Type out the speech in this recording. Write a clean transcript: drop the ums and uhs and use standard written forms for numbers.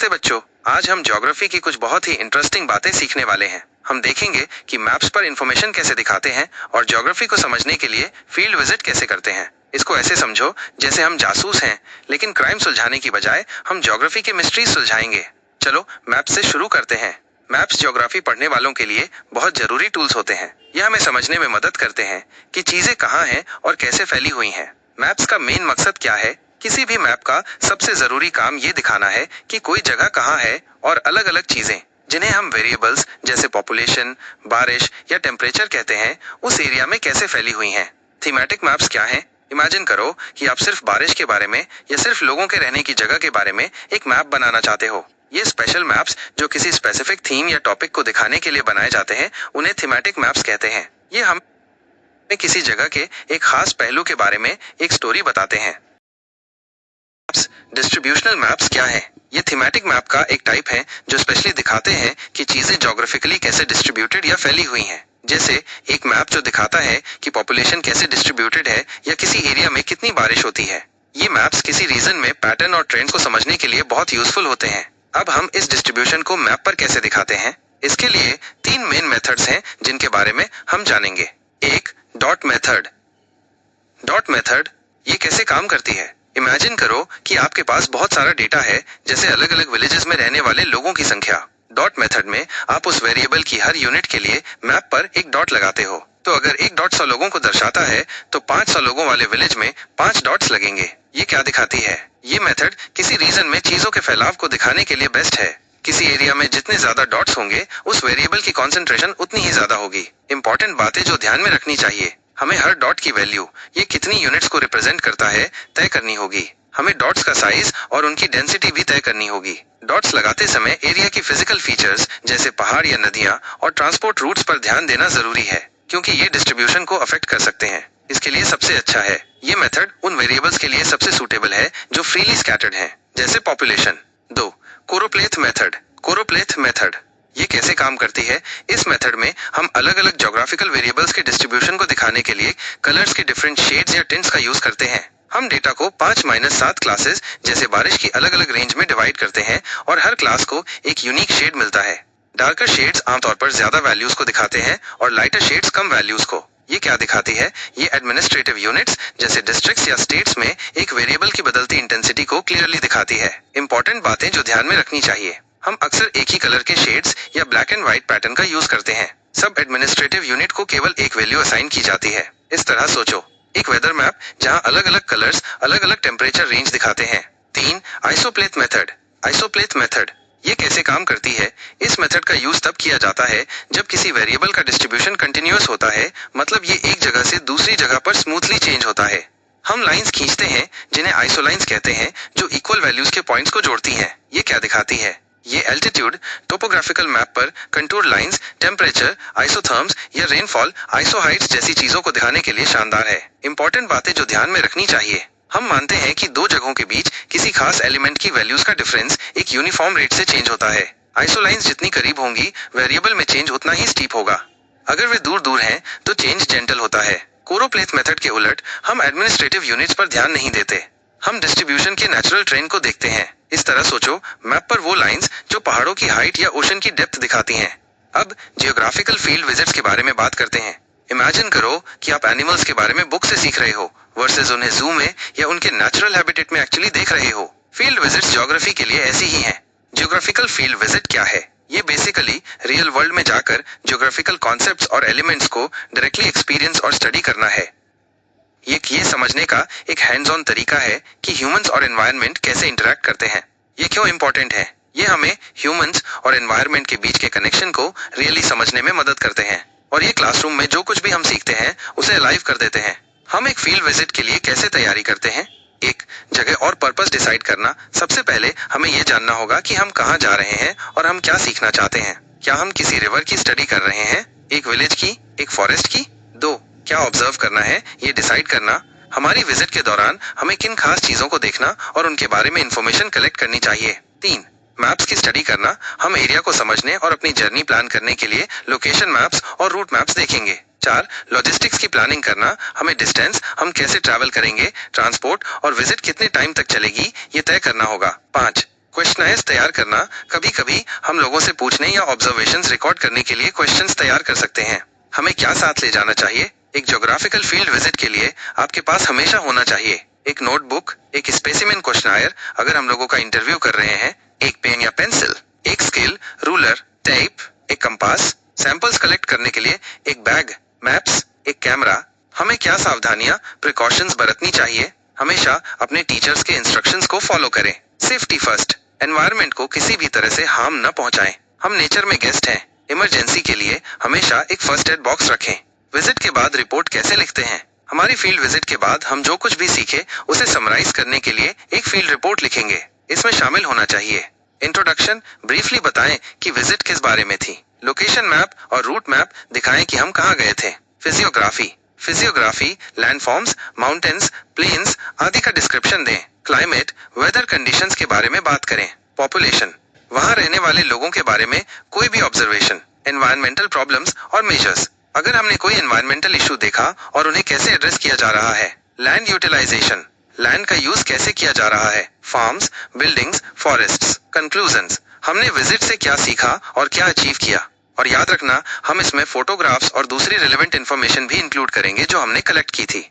नमस्ते बच्चों, आज हम ज्योग्राफी की कुछ बहुत ही इंटरेस्टिंग बातें सीखने वाले हैं। हम देखेंगे कि मैप्स पर इंफॉर्मेशन कैसे दिखाते हैं और ज्योग्राफी को समझने के लिए फील्ड विजिट कैसे करते हैं। इसको ऐसे समझो जैसे हम जासूस हैं, लेकिन क्राइम सुलझाने की बजाय हम ज्योग्राफी के मिस्ट्री सुलझाएंगे। चलो मैप से शुरू करते हैं। मैप्स ज्योग्राफी पढ़ने वालों के लिए बहुत जरूरी टूल्स होते हैं। यह हमें समझने में मदद करते हैं कि चीजें कहाँ हैं और कैसे फैली हुई हैं। मैप्स का मेन मकसद क्या है? किसी भी मैप का सबसे जरूरी काम ये दिखाना है कि कोई जगह कहाँ है और अलग अलग चीजें जिन्हें हम वेरिएबल्स जैसे पॉपुलेशन, बारिश या टेम्परेचर कहते हैं, उस एरिया में कैसे फैली हुई हैं। थीमेटिक मैप्स क्या हैं? इमेजिन करो कि आप सिर्फ बारिश के बारे में या सिर्फ लोगों के रहने की जगह के बारे में एक मैप बनाना चाहते हो। ये स्पेशल मैप्स जो किसी स्पेसिफिक थीम या टॉपिक को दिखाने के लिए बनाए जाते हैं, उन्हें थीमेटिक मैप्स कहते हैं। ये हमें किसी जगह के एक खास पहलू के बारे में एक स्टोरी बताते हैं। डिस्ट्रीब्यूशनल मैप्स क्या है? ये थीमेटिक मैप का एक टाइप है जो स्पेशली दिखाते हैं कि चीजें ज्योग्राफिकली कैसे डिस्ट्रीब्यूटेड या फैली हुई हैं। जैसे एक मैप जो दिखाता है कि पॉपुलेशन कैसे डिस्ट्रीब्यूटेड है या किसी एरिया में कितनी बारिश होती है। ये मैप्स किसी रीजन में पैटर्न और ट्रेंड्स को समझने के लिए बहुत यूजफुल होते हैं। अब हम इस डिस्ट्रीब्यूशन को मैप पर कैसे दिखाते हैं? इसके लिए 3 मेन मेथड्स हैं जिनके बारे में हम जानेंगे। एक, डॉट मेथड। डॉट मेथड ये कैसे काम करती है? इमेजिन करो कि आपके पास बहुत सारा डेटा है, जैसे अलग अलग विलेजेस में रहने वाले लोगों की संख्या। डॉट मेथड में आप उस वेरिएबल की हर यूनिट के लिए मैप पर एक डॉट लगाते हो। तो अगर एक डॉट 100 लोगों को दर्शाता है तो 500 लोगों वाले विलेज में 5 डॉट्स लगेंगे। ये क्या दिखाती है? ये मेथड किसी रीजन में चीजों के फैलाव को दिखाने के लिए बेस्ट है। किसी एरिया में जितने ज्यादा डॉट्स होंगे, उस वेरिएबल की कॉन्सेंट्रेशन उतनी ही ज्यादा होगी। इंपॉर्टेंट बातें जो ध्यान में रखनी चाहिए, हमें हर डॉट की वैल्यू, ये कितनी यूनिट्स को रिप्रेजेंट करता है, तय करनी होगी। हमें डॉट्स का साइज और उनकी डेंसिटी भी तय करनी होगी। डॉट्स लगाते समय एरिया की फिजिकल फीचर्स जैसे पहाड़ या नदियां और ट्रांसपोर्ट रूट्स पर ध्यान देना जरूरी है, क्योंकि ये डिस्ट्रीब्यूशन को अफेक्ट कर सकते हैं। इसके लिए सबसे अच्छा है, ये मेथड उन वेरिएबल्स के लिए सबसे सूटेबल है जो फ्रीली स्कैटर्ड हैं, जैसे पॉपुलेशन। 2, कोरोप्लेथ मेथड। कोरोप्लेथ मेथड ये कैसे काम करती है? इस मेथड में हम अलग अलग ज्योग्राफिकल वेरिएबल्स के डिस्ट्रीब्यूशन को दिखाने के लिए कलर्स के डिफरेंट शेड्स या टिंट्स का यूज करते हैं। हम डेटा को 5-7 क्लासेस जैसे बारिश की अलग अलग रेंज में डिवाइड करते हैं और हर क्लास को एक यूनिक शेड मिलता है। डार्कर शेड्स आमतौर पर ज्यादा वैल्यूज को दिखाते हैं और लाइटर शेड्स कम वैल्यूज को। ये क्या दिखाती है? ये एडमिनिस्ट्रेटिव यूनिट्स जैसे डिस्ट्रिक्ट्स या स्टेट्स में एक वेरिएबल की बदलती इंटेंसिटी को क्लियरली दिखाती है। इंपॉर्टेंट बातें जो ध्यान में रखनी चाहिए, हम अक्सर एक ही कलर के शेड्स या ब्लैक एंड व्हाइट पैटर्न का यूज करते हैं। सब एडमिनिस्ट्रेटिव यूनिट को केवल एक वैल्यू असाइन की जाती है। इस तरह सोचो, एक वेदर मैप जहां अलग अलग कलर्स अलग अलग टेम्परेचर रेंज दिखाते हैं। 3, आइसोप्लेथ मेथड। आइसोप्लेथ मेथड ये कैसे काम करती है? इस मेथड का यूज तब किया जाता है जब किसी वेरिएबल का डिस्ट्रीब्यूशन कंटिन्यूअस होता है, मतलब ये एक जगह से दूसरी जगह पर स्मूथली चेंज होता है। हम लाइंस खींचते हैं जिन्हें आइसोलाइंस कहते हैं, जो इक्वल वैल्यूज के पॉइंट्स को जोड़ती हैं। ये क्या दिखाती है? ये एल्टीट्यूड, टोपोग्राफिकल मैप पर कंटूर लाइंस, टेम्परेचर, आइसोथर्म्स या रेनफॉल, आइसोहाइट्स जैसी चीजों को दिखाने के लिए शानदार है। इंपॉर्टेंट बातें जो ध्यान में रखनी चाहिए, हम मानते हैं कि दो जगहों के बीच किसी खास एलिमेंट की वैल्यूज का डिफरेंस एक यूनिफॉर्म रेट से चेंज होता है। आइसोलाइंस जितनी करीब होंगी, वेरिएबल में चेंज उतना ही स्टीप होगा। अगर वे दूर दूर हैं तो चेंज जेंटल होता है। कोरोप्लेथ मेथड के उलट हम एडमिनिस्ट्रेटिव यूनिट्स पर ध्यान नहीं देते, हम डिस्ट्रीब्यूशन के नेचुरल ट्रेंड को देखते हैं। इस तरह सोचो, मैप पर वो लाइंस जो पहाड़ों की हाइट या ओशन की डेप्थ दिखाती हैं। अब जियोग्राफिकल फील्ड विजिट्स के बारे में बात करते हैं। इमेजिन करो कि आप एनिमल्स के बारे में बुक से सीख रहे हो वर्सेस उन्हें जू में या उनके नेचुरल हैबिटेट में एक्चुअली देख रहे हो। फील्ड विजिट्स ज्योग्राफी के लिए ऐसी ही हैं। जियोग्राफिकल फील्ड विजिट क्या है? ये बेसिकली रियल वर्ल्ड में जाकर ज्योग्राफिकल कॉन्सेप्ट्स और एलिमेंट्स को डायरेक्टली एक्सपीरियंस और स्टडी करना है। ये समझने का एक हैंड्स ऑन तरीका है कि ह्यूमंस और एनवायरनमेंट कैसे इंटरैक्ट करते हैं। ये क्यों इंपॉर्टेंट है? ये हमें ह्यूमंस और एनवायरनमेंट के बीच के कनेक्शन को रियली समझने में मदद करते हैं, और ये क्लासरूम में जो कुछ भी हम सीखते हैं उसे लाइव कर देते हैं। हम एक फील्ड विजिट के लिए कैसे तैयारी करते हैं? एक, जगह और पर्पस डिसाइड करना। सबसे पहले हमें ये जानना होगा कि हम कहाँ जा रहे हैं और हम क्या सीखना चाहते हैं। क्या हम किसी रिवर की स्टडी कर रहे हैं, एक विलेज की, एक फॉरेस्ट की? 2, क्या ऑब्जर्व करना है, ये डिसाइड करना। हमारी विजिट के दौरान हमें किन खास चीजों को देखना और उनके बारे में इंफॉर्मेशन कलेक्ट करनी चाहिए। 3, मैप्स की स्टडी करना। हम एरिया को समझने और अपनी जर्नी प्लान करने के लिए लोकेशन मैप्स और रूट मैप्स देखेंगे। 4, लॉजिस्टिक्स की प्लानिंग करना। हमें डिस्टेंस, हम कैसे ट्रैवल करेंगे, ट्रांसपोर्ट और विजिट कितने टाइम तक चलेगी, ये तय करना होगा। 5, क्वेश्चनायर्स तैयार करना, कभी कभी हम लोगों से पूछने या ऑब्जर्वेशंस रिकॉर्ड करने के लिए क्वेश्चंस तैयार कर सकते हैं। हमें क्या साथ ले जाना चाहिए? एक ज्योग्राफिकल फील्ड विजिट के लिए आपके पास हमेशा होना चाहिए एक नोटबुक, एक स्पेसिमेन क्वेश्चनायर अगर हम लोगों का इंटरव्यू कर रहे हैं, एक पेन या पेंसिल, एक स्केल, रूलर, टेप, एक कंपास, सैंपल्स कलेक्ट करने के लिए एक बैग, मैप्स, एक कैमरा। हमें क्या सावधानियां, प्रिकॉशंस बरतनी चाहिए? हमेशा अपने टीचर्स के इंस्ट्रक्शंस को फॉलो करें। सेफ्टी फर्स्ट, एनवायरनमेंट को किसी भी तरह से हार्म न पहुंचाएं। हम नेचर में गेस्ट हैं। इमरजेंसी के लिए हमेशा एक फर्स्ट एड बॉक्स रखें। विजिट के बाद रिपोर्ट कैसे लिखते हैं? हमारी फील्ड विजिट के बाद हम जो कुछ भी सीखे उसे समराइज करने के लिए एक फील्ड रिपोर्ट लिखेंगे। इसमें शामिल होना चाहिए इंट्रोडक्शन, ब्रीफली बताएं कि विजिट किस बारे में थी। लोकेशन मैप और रूट मैप दिखाएं कि हम कहाँ गए थे। फिजियोग्राफी, लैंडफॉर्म्स, माउंटेन्स, प्लेन्स आदि का डिस्क्रिप्शन दें। क्लाइमेट, वेदर कंडीशंस के बारे में बात करें। पॉपुलेशन, वहां रहने वाले लोगों के बारे में कोई भी ऑब्जर्वेशन। एनवायरमेंटल प्रॉब्लम्स और मेजर्स, अगर हमने कोई एनवायरमेंटल इशू देखा और उन्हें कैसे एड्रेस किया जा रहा है। लैंड यूटिलाइजेशन, लैंड का यूज कैसे किया जा रहा है। Farms, buildings, forests. कंक्लूजन्स, हमने विजिट से क्या सीखा और क्या अचीव किया। और याद रखना, हम इसमें फोटोग्राफ्स और दूसरी रिलेवेंट इन्फॉर्मेशन भी इंक्लूड करेंगे जो हमने कलेक्ट की थी।